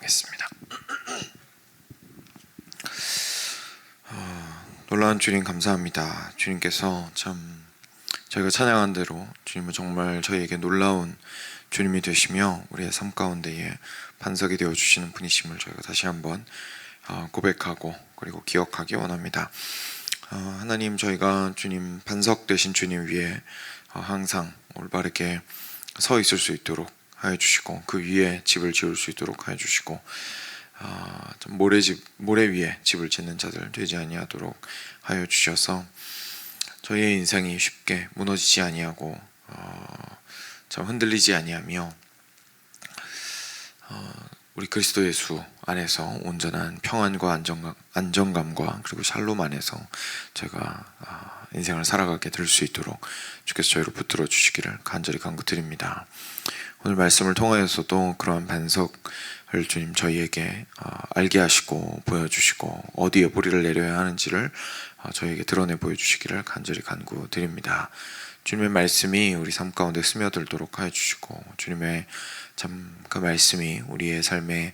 기도하겠습니다. 놀라운 주님 감사합니다. 주님께서 참 저희가 찬양한 대로 주님은 정말 저희에게 놀라운 주님이 되시며 우리의 삶 가운데에 반석이 되어주시는 분이심을 저희가 다시 한번 고백하고 그리고 기억하기 원합니다. 하나님, 저희가 주님 반석 되신 주님 위에 항상 올바르게 서 있을 수 있도록 하여 주시고 그 위에 집을 지을 수 있도록 하여 주시고 모래 위에 집을 짓는 자들 되지 아니하도록 하여 주셔서 저희의 인생이 쉽게 무너지지 아니하고 참 흔들리지 아니하며 우리 그리스도 예수 안에서 온전한 평안과 안정감과 그리고 샬롬 안에서 제가 인생을 살아가게 될 수 있도록 주께서 저희를 붙들어 주시기를 간절히 간구드립니다. 오늘 말씀을 통하여서도 그러한 반석을 주님 저희에게 알게 하시고 보여주시고 어디에 뿌리를 내려야 하는지를 저희에게 드러내 보여주시기를 간절히 간구드립니다. 주님의 말씀이 우리 삶 가운데 스며들도록 하여 주시고 주님의 참 그 말씀이 우리의 삶의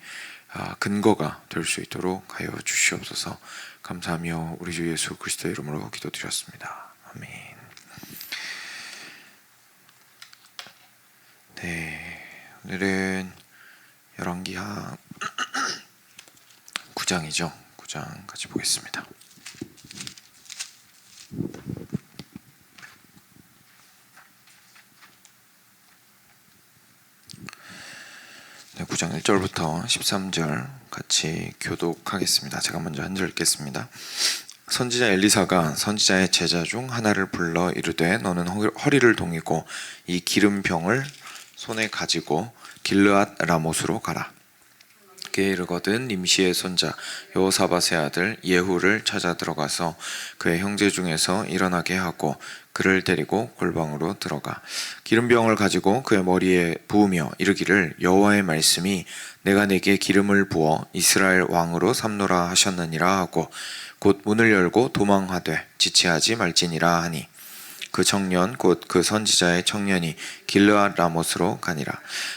근거가 될 수 있도록 하여 주시옵소서. 감사하며 우리 주 예수 그리스도의 이름으로 기도드렸습니다. 아멘. 네, 오늘은 열왕기하 9장이죠. 9장 같이 보겠습니다. 네, 9장 1절부터 13절 같이 교독하겠습니다. 제가 먼저 한 절 읽겠습니다. 선지자 엘리사가 선지자의 제자 중 하나를 불러 이르되 너는 허리를 동이고 이 기름병을 손에 가지고 길르앗 라못으로 가라. 그에 이르거든 nim시의 손자 여호사밧의 아들 예후를 찾아 들어가서 그의 형제 중에서 일어나게 하고 그를 데리고 골방으로 들어가 기름병을 가지고 그의 머리에 부으며 이르기를 여호와의 말씀이 내가 내게 기름을 부어 이스라엘 왕으로 삼노라 하셨느니라 하고 곧 문을 열고 도망하되 지체하지 말지니라 하니 그 청년 곧 그 선지자의 청년이 길르앗 라못으로 가니라.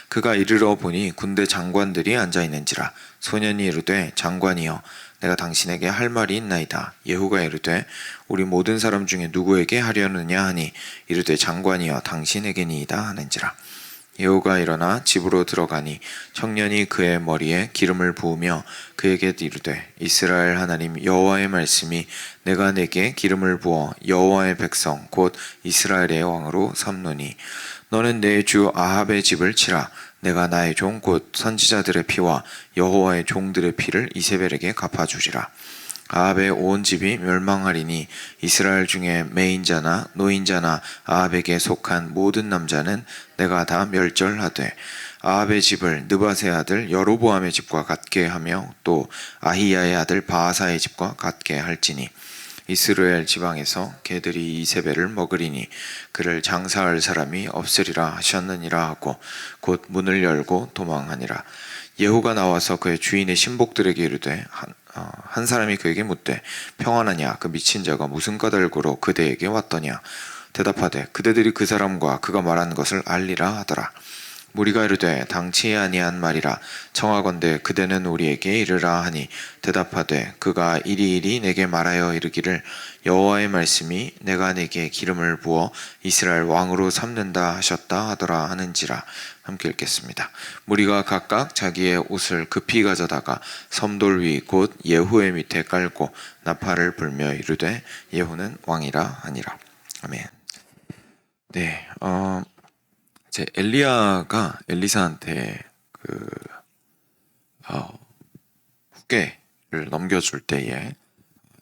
그가 이르러 보니 군대 장관들이 앉아 있는지라. 소년이 이르되 장관이여 내가 당신에게 할 말이 있나이다. 예후가 이르되 우리 모든 사람 중에 누구에게 하려느냐 하니 이르되 장관이여 당신에게니이다 하는지라. 예후가 일어나 집으로 들어가니 청년이 그의 머리에 기름을 부으며 그에게 이르되 이스라엘 하나님 여호와의 말씀이 내가 내게 기름을 부어 여호와의 백성 곧 이스라엘의 왕으로 삼노니 너는 내 주 아합의 집을 치라. 내가 나의 종 곧 선지자들의 피와 여호와의 종들의 피를 이세벨에게 갚아주리라. 아합의 온 집이 멸망하리니 이스라엘 중에 매인자나 노인자나 아합에게 속한 모든 남자는 내가 다 멸절하되 아합의 집을 느밧의 아들 여로보암의 집과 같게 하며 또 아히야의 아들 바하사의 집과 같게 할지니 이스라엘 지방에서 개들이 이세벨을 먹으리니 그를 장사할 사람이 없으리라 하셨느니라 하고 곧 문을 열고 도망하니라. 예후가 나와서 그의 주인의 신복들에게 이르되 한 사람이 그에게 묻되 평안하냐 그 미친 자가 무슨 까닭으로 그대에게 왔더냐. 대답하되 그대들이 그 사람과 그가 말한 것을 알리라 하더라. 무리가 이르되 당치 아니한 말이라 청하건대 그대는 우리에게 이르라 하니 대답하되 그가 이리이리 내게 말하여 이르기를 여호와의 말씀이 내가 내게 기름을 부어 이스라엘 왕으로 삼는다 하셨다 하더라 하는지라. 함께 읽겠습니다. 무리가 각각 자기의 옷을 급히 가져다가 섬돌 위 곧 예후의 밑에 깔고 나팔을 불며 이르되 예후는 왕이라 하니라. 아멘. 네, 이제 엘리야가 엘리사한테 후계를 넘겨줄 때에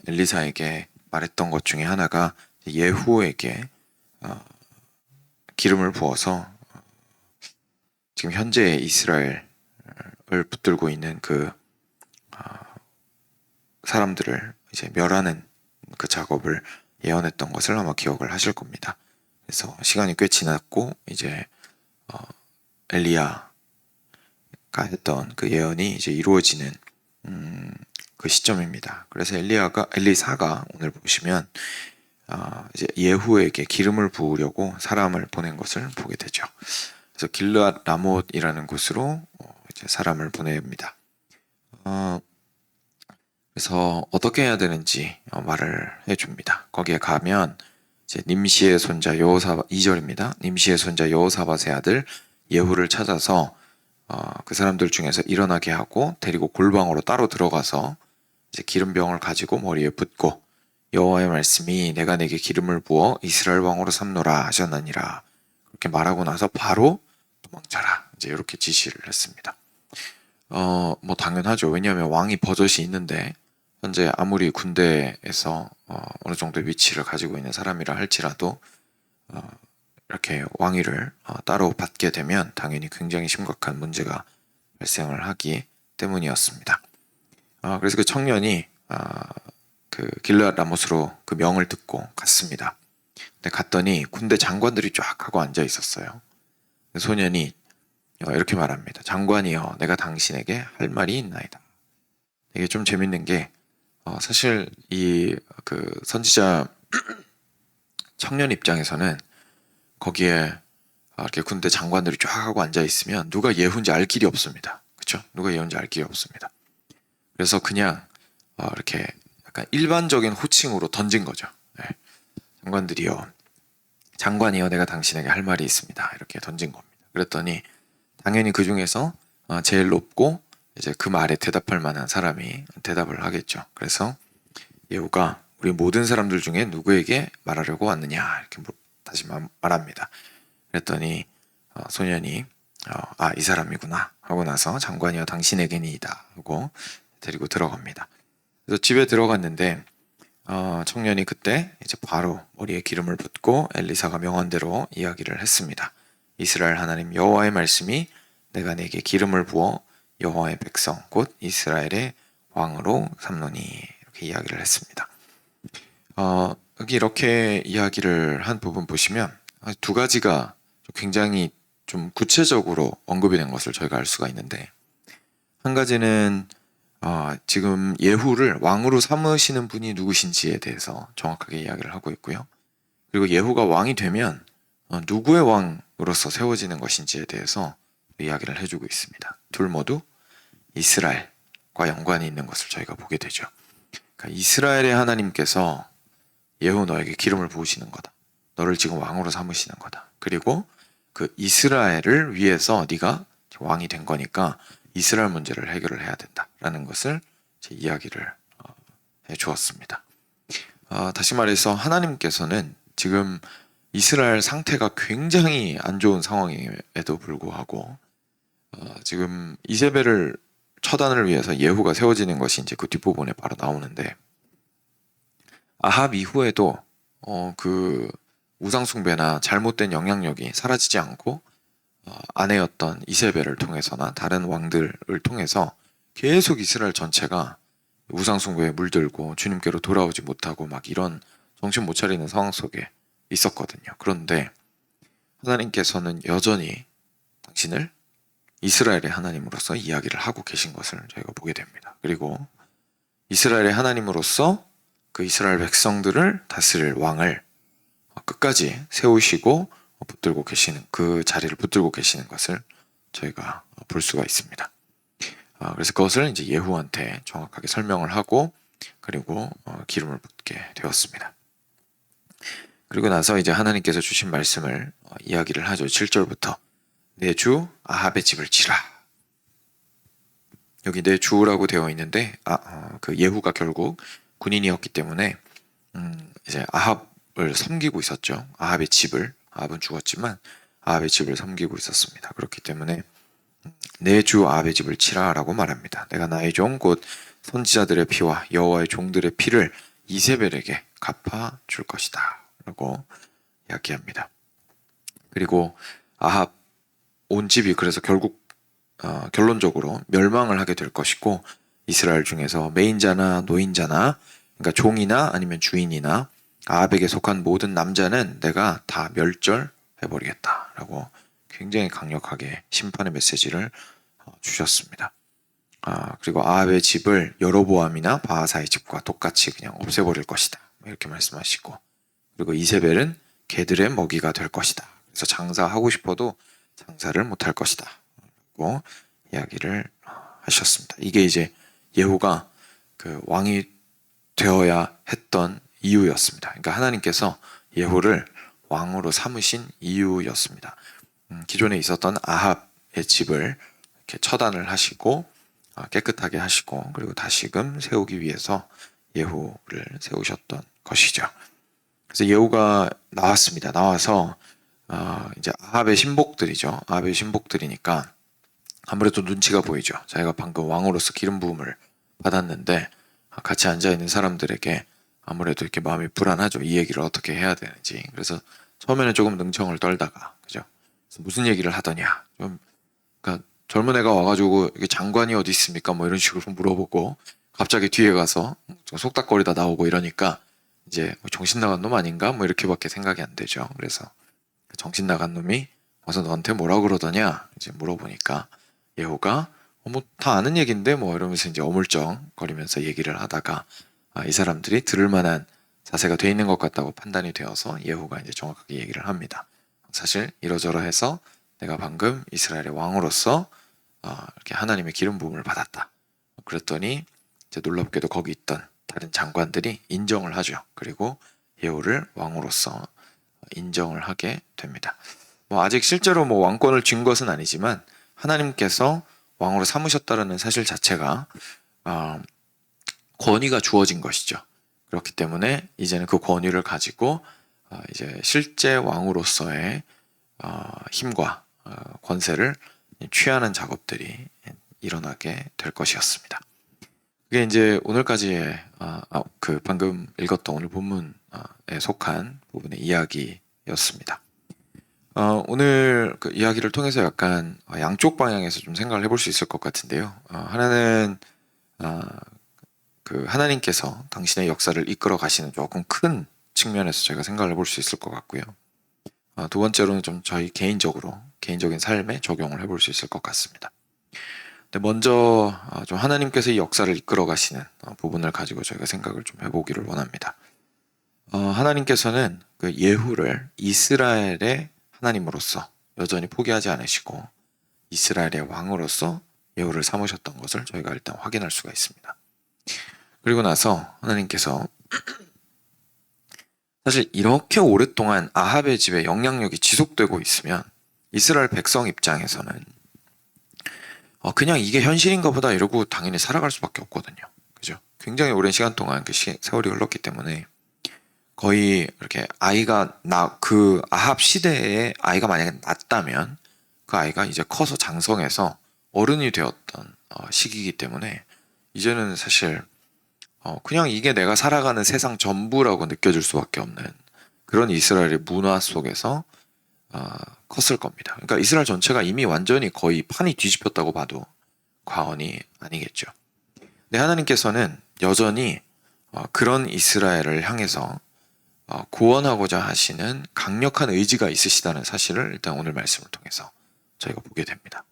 엘리사에게 말했던 것 중에 하나가 예후에게 기름을 부어서 지금 현재 이스라엘을 붙들고 있는 그 사람들을 이제 멸하는 그 작업을 예언했던 것을 아마 기억을 하실 겁니다. 그래서 시간이 꽤 지났고 이제 엘리야가 했던 그 예언이 이제 이루어지는 그 시점입니다. 그래서 엘리사가 오늘 보시면 이제 예후에게 기름을 부으려고 사람을 보낸 것을 보게 되죠. 그래서 길르앗 라못이라는 곳으로 이제 사람을 보냅니다. 그래서 어떻게 해야 되는지 말을 해줍니다. 거기에 가면 이제 님시의 손자 여호사밧 2절입니다. 님시의 손자 여호사밧의 아들 예후를 찾아서 그 사람들 중에서 일어나게 하고 데리고 골방으로 따로 들어가서 이제 기름병을 가지고 머리에 붓고 여호와의 말씀이 내가 내게 기름을 부어 이스라엘 왕으로 삼노라 하셨느니라. 그렇게 말하고 나서 바로 도망쳐라. 이제 이렇게 지시를 했습니다. 뭐 당연하죠. 왜냐하면 왕이 버젓이 있는데 현재 아무리 군대에서 어느 정도의 위치를 가지고 있는 사람이라 할지라도 이렇게 왕위를 따로 받게 되면 당연히 굉장히 심각한 문제가 발생을 하기 때문이었습니다. 그래서 그 청년이 그 길르앗 라못으로 그 명을 듣고 갔습니다. 근데 갔더니 군대 장관들이 쫙 하고 앉아 있었어요. 그 소년이 이렇게 말합니다. 장관이여, 내가 당신에게 할 말이 있나이다. 이게 좀 재밌는 게 사실 이 그 선지자 청년 입장에서는 거기에 이렇게 군대 장관들이 쫙 하고 앉아 있으면 누가 예후인지 알 길이 없습니다. 그렇죠? 누가 예후인지 알 길이 없습니다. 그래서 그냥 이렇게 약간 일반적인 호칭으로 던진 거죠. 네. 장관이여, 내가 당신에게 할 말이 있습니다. 이렇게 던진 겁니다. 그랬더니 당연히 그 중에서 제일 높고 이제 그 말에 대답할 만한 사람이 대답을 하겠죠. 그래서 예후가 우리 모든 사람들 중에 누구에게 말하려고 왔느냐 이렇게 다시 말합니다. 그랬더니 소년이 이 사람이구나 하고 나서 장관이여 당신에게니이다 하고 데리고 들어갑니다. 그래서 집에 들어갔는데 청년이 그때 이제 바로 머리에 기름을 붓고 엘리사가 명한 대로 이야기를 했습니다. 이스라엘 하나님 여호와의 말씀이 내가 내게 기름을 부어 여호와의 백성 곧 이스라엘의 왕으로 삼노니 이렇게 이야기를 했습니다. 여기 이렇게 이야기를 한 부분 보시면 두 가지가 굉장히 좀 구체적으로 언급이 된 것을 저희가 알 수가 있는데, 한 가지는 지금 예후를 왕으로 삼으시는 분이 누구신지에 대해서 정확하게 이야기를 하고 있고요. 그리고 예후가 왕이 되면 누구의 왕으로서 세워지는 것인지에 대해서 이야기를 해주고 있습니다. 둘 모두 이스라엘과 연관이 있는 것을 저희가 보게 되죠. 그러니까 이스라엘의 하나님께서 예후 너에게 기름을 부으시는 거다. 너를 지금 왕으로 삼으시는 거다. 그리고 그 이스라엘을 위해서 네가 왕이 된 거니까 이스라엘 문제를 해결을 해야 된다라는 것을 이야기를 해 주었습니다. 다시 말해서 하나님께서는 지금 이스라엘 상태가 굉장히 안 좋은 상황임에도 불구하고 지금 이세벨을 처단을 위해서 예후가 세워지는 것이 이제 그 뒷부분에 바로 나오는데, 아합 이후에도 그 우상숭배나 잘못된 영향력이 사라지지 않고 아내였던 이세벨을 통해서나 다른 왕들을 통해서 계속 이스라엘 전체가 우상숭배에 물들고 주님께로 돌아오지 못하고 막 이런 정신 못 차리는 상황 속에 있었거든요. 그런데 하나님께서는 여전히 당신을 이스라엘의 하나님으로서 이야기를 하고 계신 것을 저희가 보게 됩니다. 그리고 이스라엘의 하나님으로서 그 이스라엘 백성들을 다스릴 왕을 끝까지 세우시고 붙들고 계시는, 그 자리를 붙들고 계시는 것을 저희가 볼 수가 있습니다. 그래서 그것을 이제 예후한테 정확하게 설명을 하고 그리고 기름을 붓게 되었습니다. 그리고 나서 이제 하나님께서 주신 말씀을 이야기를 하죠. 7절부터 내 주 아합의 집을 치라. 여기 내 주라고 되어 있는데 그 예후가 결국 군인이었기 때문에 이제 아합을 섬기고 있었죠. 아합의 집을, 아합은 죽었지만 아합의 집을 섬기고 있었습니다. 그렇기 때문에 내 주 아합의 집을 치라라고 말합니다. 내가 나의 종 곧 선지자들의 피와 여호와의 종들의 피를 이세벨에게 갚아 줄 것이다 라고 이야기합니다. 그리고 아합 온 집이 그래서 결국 결론적으로 멸망을 하게 될 것이고, 이스라엘 중에서 매인자나 노인자나 그러니까 종이나 아니면 주인이나 아합에게 속한 모든 남자는 내가 다 멸절해버리겠다라고 굉장히 강력하게 심판의 메시지를 주셨습니다. 그리고 아합의 집을 여로보암이나 바하사의 집과 똑같이 그냥 없애버릴 것이다 이렇게 말씀하시고, 그리고 이세벨은 개들의 먹이가 될 것이다. 그래서 장사하고 싶어도 장사를 못할 것이다 라고 이야기를 하셨습니다. 이게 이제 예후가 그 왕이 되어야 했던 이유였습니다. 그러니까 하나님께서 예후를 왕으로 삼으신 이유였습니다. 기존에 있었던 아합의 집을 이렇게 처단을 하시고 깨끗하게 하시고 그리고 다시금 세우기 위해서 예후를 세우셨던 것이죠. 그래서 예후가 나왔습니다. 나와서 이제 아합의 신복들이죠. 아합의 신복들이니까 아무래도 눈치가 보이죠. 자기가 방금 왕으로서 기름 부음을 받았는데 같이 앉아 있는 사람들에게 아무래도 이렇게 마음이 불안하죠. 이 얘기를 어떻게 해야 되는지. 그래서 처음에는 조금 능청을 떨다가, 그죠? 그래서 무슨 얘기를 하더냐. 좀, 그러니까 젊은 애가 와가지고 이게 장관이 어디 있습니까? 뭐 이런 식으로 물어보고 갑자기 뒤에 가서 좀 속닥거리다 나오고 이러니까 이제 정신 나간 놈 아닌가? 뭐 이렇게밖에 생각이 안 되죠. 그래서 정신 나간 놈이 와서 너한테 뭐라 그러더냐? 이제 물어보니까 예후가 뭐 다 아는 얘기인데 뭐 이러면서 이제 어물쩡거리면서 얘기를 하다가 이 사람들이 들을 만한 자세가 돼 있는 것 같다고 판단이 되어서 예후가 이제 정확하게 얘기를 합니다. 사실 이러저러해서 내가 방금 이스라엘의 왕으로서 이렇게 하나님의 기름 부음을 받았다. 그랬더니 이제 놀랍게도 거기 있던 다른 장관들이 인정을 하죠. 그리고 예후를 왕으로서 인정을 하게 됩니다. 뭐 아직 실제로 뭐 왕권을 쥔 것은 아니지만 하나님께서 왕으로 삼으셨다는 사실 자체가 권위가 주어진 것이죠. 그렇기 때문에 이제는 그 권위를 가지고 이제 실제 왕으로서의 힘과 권세를 취하는 작업들이 일어나게 될 것이었습니다. 그게 이제 오늘까지의 그 방금 읽었던 오늘 본문에 속한 부분의 이야기였습니다. 오늘 그 이야기를 통해서 약간 양쪽 방향에서 좀 생각을 해볼 수 있을 것 같은데요. 하나는 그 하나님께서 당신의 역사를 이끌어 가시는 조금 큰 측면에서 저희가 생각을 해볼 수 있을 것 같고요. 두 번째로는 좀 저희 개인적인 삶에 적용을 해볼 수 있을 것 같습니다. 근데 먼저 좀 하나님께서 이 역사를 이끌어 가시는 부분을 가지고 저희가 생각을 좀 해보기를 원합니다. 하나님께서는 그 예후를 이스라엘의 하나님으로서 여전히 포기하지 않으시고 이스라엘의 왕으로서 예후를 삼으셨던 것을 저희가 일단 확인할 수가 있습니다. 그리고 나서 하나님께서 사실 이렇게 오랫동안 아합의 집에 영향력이 지속되고 있으면 이스라엘 백성 입장에서는 그냥 이게 현실인가 보다 이러고 당연히 살아갈 수밖에 없거든요. 그죠? 굉장히 오랜 시간 동안 그 세월이 흘렀기 때문에 거의 이렇게 그 아합 시대에 아이가 만약에 낳았다면 그 아이가 이제 커서 장성해서 어른이 되었던 시기이기 때문에 이제는 사실 그냥 이게 내가 살아가는 세상 전부라고 느껴질 수밖에 없는 그런 이스라엘의 문화 속에서 컸을 겁니다. 그러니까 이스라엘 전체가 이미 완전히 거의 판이 뒤집혔다고 봐도 과언이 아니겠죠. 근데 하나님께서는 여전히 그런 이스라엘을 향해서 구원하고자 하시는 강력한 의지가 있으시다는 사실을 일단 오늘 말씀을 통해서 저희가 보게 됩니다.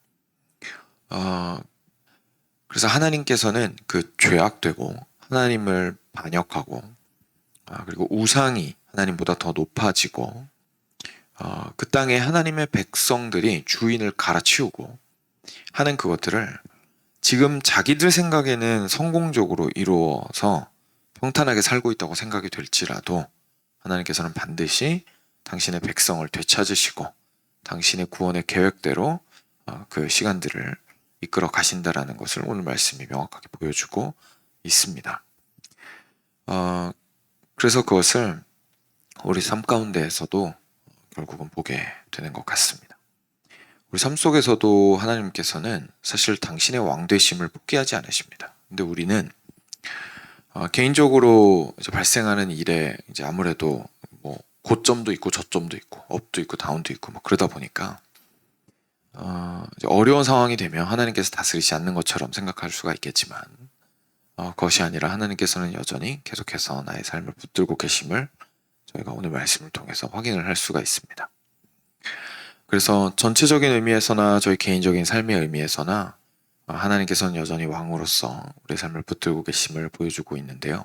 그래서 하나님께서는 그 죄악되고 하나님을 반역하고 그리고 우상이 하나님보다 더 높아지고 그 땅에 하나님의 백성들이 주인을 갈아치우고 하는 그것들을 지금 자기들 생각에는 성공적으로 이루어서 평탄하게 살고 있다고 생각이 될지라도 하나님께서는 반드시 당신의 백성을 되찾으시고 당신의 구원의 계획대로 그 시간들을 이끌어 가신다라는 것을 오늘 말씀이 명확하게 보여주고 있습니다. 그래서 그것을 우리 삶 가운데에서도 결국은 보게 되는 것 같습니다. 우리 삶 속에서도 하나님께서는 사실 당신의 왕되심을 포기하지 않으십니다. 근데 우리는 개인적으로 이제 발생하는 일에 이제 아무래도 뭐 고점도 있고 저점도 있고 업도 있고 다운도 있고 뭐 그러다 보니까 이제 어려운 상황이 되면 하나님께서 다스리지 않는 것처럼 생각할 수가 있겠지만 그것이 아니라 하나님께서는 여전히 계속해서 나의 삶을 붙들고 계심을 저희가 오늘 말씀을 통해서 확인을 할 수가 있습니다. 그래서 전체적인 의미에서나 저희 개인적인 삶의 의미에서나 하나님께서는 여전히 왕으로서 우리의 삶을 붙들고 계심을 보여주고 있는데요.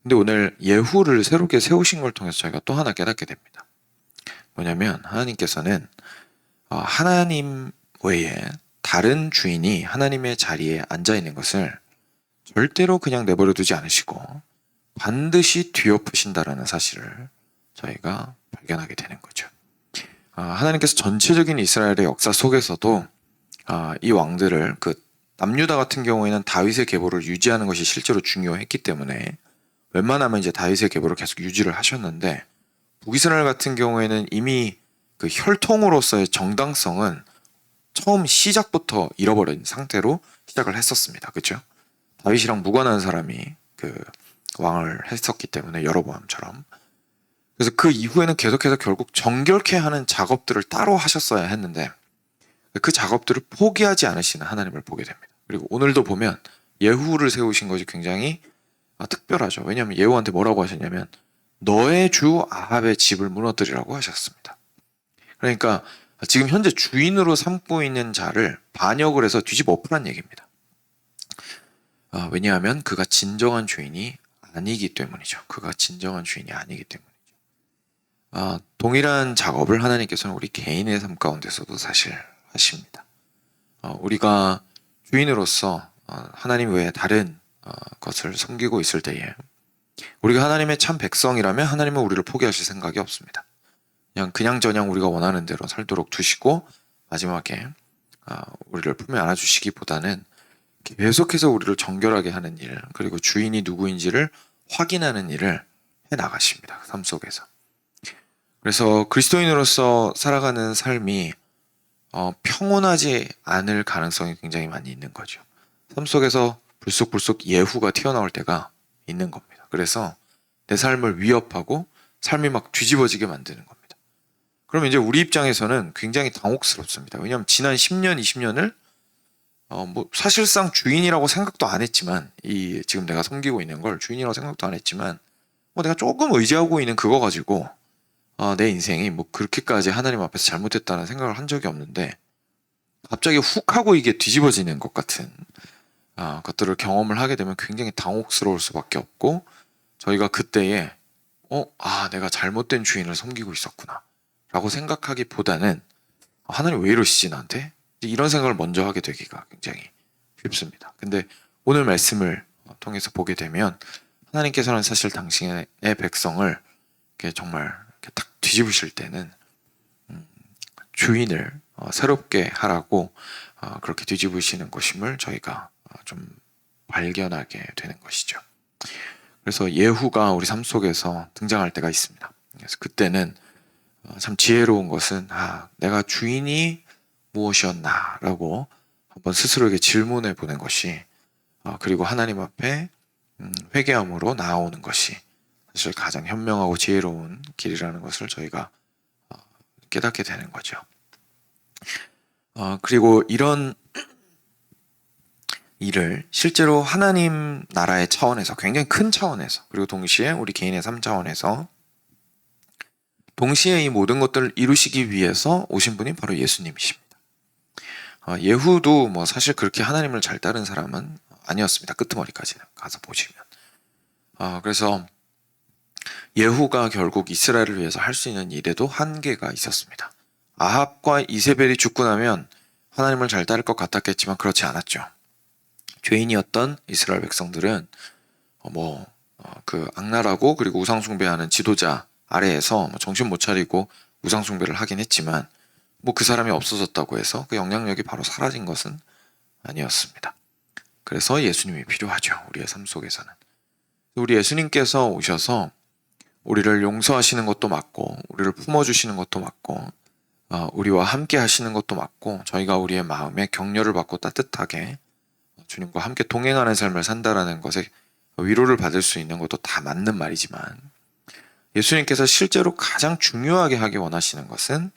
근데 오늘 예후를 새롭게 세우신 걸 통해서 저희가 또 하나 깨닫게 됩니다. 뭐냐면 하나님께서는 하나님 외에 다른 주인이 하나님의 자리에 앉아 있는 것을 절대로 그냥 내버려 두지 않으시고 반드시 뒤엎으신다라는 사실을 저희가 발견하게 되는 거죠. 하나님께서 전체적인 이스라엘의 역사 속에서도 이 왕들을 남유다 같은 경우에는 다윗의 계보를 유지하는 것이 실제로 중요했기 때문에 웬만하면 이제 다윗의 계보를 계속 유지를 하셨는데, 북이스라엘 같은 경우에는 이미 그 혈통으로서의 정당성은 처음 시작부터 잃어버린 상태로 시작을 했었습니다. 그렇죠? 다윗이랑 무관한 사람이 그 왕을 했었기 때문에, 여로보암처럼. 그래서 그 이후에는 계속해서 결국 정결케 하는 작업들을 따로 하셨어야 했는데 그 작업들을 포기하지 않으시는 하나님을 보게 됩니다. 그리고 오늘도 보면 예후를 세우신 것이 굉장히 특별하죠. 왜냐하면 예후한테 뭐라고 하셨냐면 너의 주 아합의 집을 무너뜨리라고 하셨습니다. 그러니까 지금 현재 주인으로 삼고 있는 자를 반역을 해서 뒤집어 엎으란 얘기입니다. 왜냐하면 그가 진정한 주인이 아니기 때문이죠. 그가 진정한 주인이 아니기 때문이죠. 동일한 작업을 하나님께서는 우리 개인의 삶 가운데서도 사실 하십니다. 우리가 주인으로서 하나님 외에 다른 것을 섬기고 있을 때에 우리가 하나님의 참 백성이라면 하나님은 우리를 포기하실 생각이 없습니다. 그냥저냥 우리가 원하는 대로 살도록 두시고 마지막에 우리를 품에 안아주시기보다는 계속해서 우리를 정결하게 하는 일, 그리고 주인이 누구인지를 확인하는 일을 해나가십니다. 삶 속에서. 그래서 그리스도인으로서 살아가는 삶이 평온하지 않을 가능성이 굉장히 많이 있는 거죠. 삶 속에서 불쑥불쑥 예후가 튀어나올 때가 있는 겁니다. 그래서 내 삶을 위협하고 삶이 막 뒤집어지게 만드는 겁니다. 그럼 이제 우리 입장에서는 굉장히 당혹스럽습니다. 왜냐하면 지난 10년, 20년을 사실상 주인이라고 생각도 안 했지만, 지금 내가 섬기고 있는 걸 주인이라고 생각도 안 했지만, 내가 조금 의지하고 있는 그거 가지고 내 인생이 그렇게까지 하나님 앞에서 잘못했다는 생각을 한 적이 없는데 갑자기 훅 하고 이게 뒤집어지는 것 같은 것들을 경험을 하게 되면 굉장히 당혹스러울 수밖에 없고, 저희가 그때에 내가 잘못된 주인을 섬기고 있었구나 라고 생각하기보다는 하나님 왜 이러시지 나한테? 이런 생각을 먼저 하게 되기가 굉장히 쉽습니다. 근데 오늘 말씀을 통해서 보게 되면 하나님께서는 사실 당신의 백성을 정말 딱 뒤집으실 때는 주인을 새롭게 하라고 그렇게 뒤집으시는 것임을 저희가 좀 발견하게 되는 것이죠. 그래서 예후가 우리 삶 속에서 등장할 때가 있습니다. 그래서 그때는 참 지혜로운 것은 내가 주인이 무엇이었나 라고 한번 스스로에게 질문해 보는 것이, 그리고 하나님 앞에 회개함으로 나아오는 것이 사실 가장 현명하고 지혜로운 길이라는 것을 저희가 깨닫게 되는 거죠. 그리고 이런 일을 실제로 하나님 나라의 차원에서, 굉장히 큰 차원에서, 그리고 동시에 우리 개인의 삶 차원에서 동시에 이 모든 것들을 이루시기 위해서 오신 분이 바로 예수님이십니다. 예후도 사실 그렇게 하나님을 잘 따른 사람은 아니었습니다. 끄트머리까지 가서 보시면. 그래서 예후가 결국 이스라엘을 위해서 할 수 있는 일에도 한계가 있었습니다. 아합과 이세벨이 죽고 나면 하나님을 잘 따를 것 같았겠지만 그렇지 않았죠. 죄인이었던 이스라엘 백성들은 그 악랄하고 그리고 우상숭배하는 지도자 아래에서 정신 못 차리고 우상숭배를 하긴 했지만 그 사람이 없어졌다고 해서 그 영향력이 바로 사라진 것은 아니었습니다. 그래서 예수님이 필요하죠. 우리의 삶 속에서는. 우리 예수님께서 오셔서 우리를 용서하시는 것도 맞고, 우리를 품어주시는 것도 맞고, 우리와 함께 하시는 것도 맞고, 저희가 우리의 마음에 격려를 받고 따뜻하게 주님과 함께 동행하는 삶을 산다라는 것에 위로를 받을 수 있는 것도 다 맞는 말이지만, 예수님께서 실제로 가장 중요하게 하기 원하시는 것은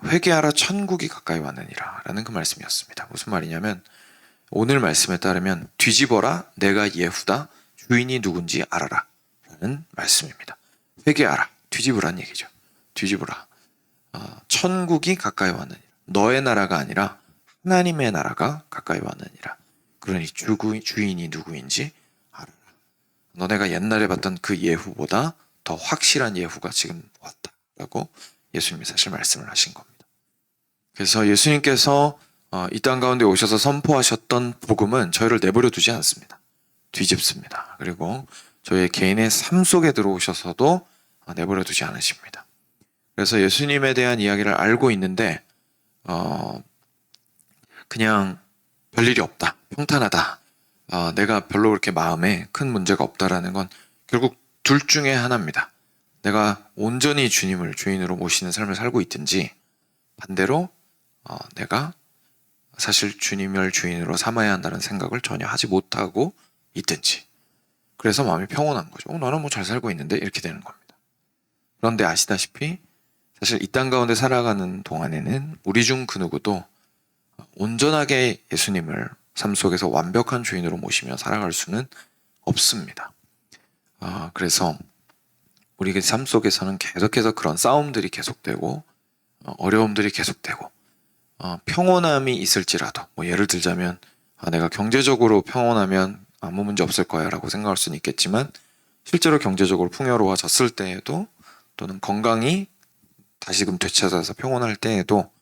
회개하라 천국이 가까이 왔느니라 라는 그 말씀이었습니다. 무슨 말이냐면 오늘 말씀에 따르면 뒤집어라 내가 예후다 주인이 누군지 알아라 라는 말씀입니다. 회개하라, 뒤집으란 얘기죠. 뒤집으라. 천국이 가까이 왔느니라. 너의 나라가 아니라 하나님의 나라가 가까이 왔느니라. 그러니 주인이 누구인지 알아라. 너네가 옛날에 봤던 그 예후보다 더 확실한 예후가 지금 왔다 라고 예수님이 사실 말씀을 하신 겁니다. 그래서 예수님께서 이 땅 가운데 오셔서 선포하셨던 복음은 저희를 내버려 두지 않습니다. 뒤집습니다. 그리고 저희의 개인의 삶 속에 들어오셔서도 내버려 두지 않으십니다. 그래서 예수님에 대한 이야기를 알고 있는데 그냥 별일이 없다, 평탄하다, 내가 별로 그렇게 마음에 큰 문제가 없다라는 건 결국 둘 중에 하나입니다. 내가 온전히 주님을 주인으로 모시는 삶을 살고 있든지, 반대로 내가 사실 주님을 주인으로 삼아야 한다는 생각을 전혀 하지 못하고 있든지, 그래서 마음이 평온한 거죠. 나는 뭐 잘 살고 있는데, 이렇게 되는 겁니다. 그런데 아시다시피 사실 이 땅 가운데 살아가는 동안에는 우리 중 그 누구도 온전하게 예수님을 삶 속에서 완벽한 주인으로 모시며 살아갈 수는 없습니다. 그래서 우리 삶 속에서는 계속해서 그런 싸움들이 계속되고 어려움들이 계속되고 평온함이 있을지라도, 뭐 예를 들자면 내가 경제적으로 평온하면 아무 문제 없을 거야 라고 생각할 수는 있겠지만, 실제로 경제적으로 풍요로워졌을 때에도, 또는 건강이 다시금 되찾아서 평온할 때에도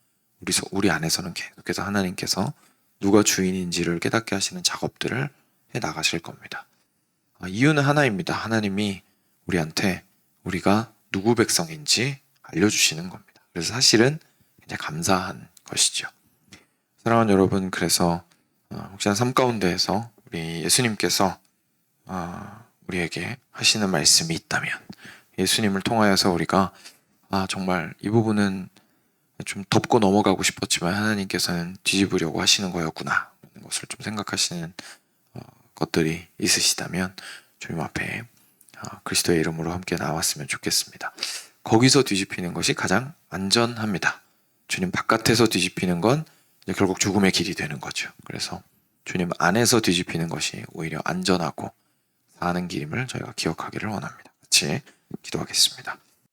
우리 안에서는 계속해서 하나님께서 누가 주인인지를 깨닫게 하시는 작업들을 해 나가실 겁니다. 이유는 하나입니다. 하나님이 우리한테 우리가 누구 백성인지 알려주시는 겁니다. 그래서 사실은 굉장히 감사한 것이죠. 사랑하는 여러분, 그래서 혹시나 삶 가운데에서 우리 예수님께서 우리에게 하시는 말씀이 있다면, 예수님을 통하여서 우리가 정말 이 부분은 좀 덮고 넘어가고 싶었지만 하나님께서는 뒤집으려고 하시는 거였구나 라는 것을 좀 생각하시는 것들이 있으시다면 주님 앞에 그리스도의 이름으로 함께 나왔으면 좋겠습니다. 거기서 뒤집히는 것이 가장 안전합니다. 주님 바깥에서 뒤집히는 건 결국 죽음의 길이 되는 거죠. 그래서 주님 안에서 뒤집히는 것이 오히려 안전하고 사는 길임을 저희가 기억하기를 원합니다. 같이 기도하겠습니다.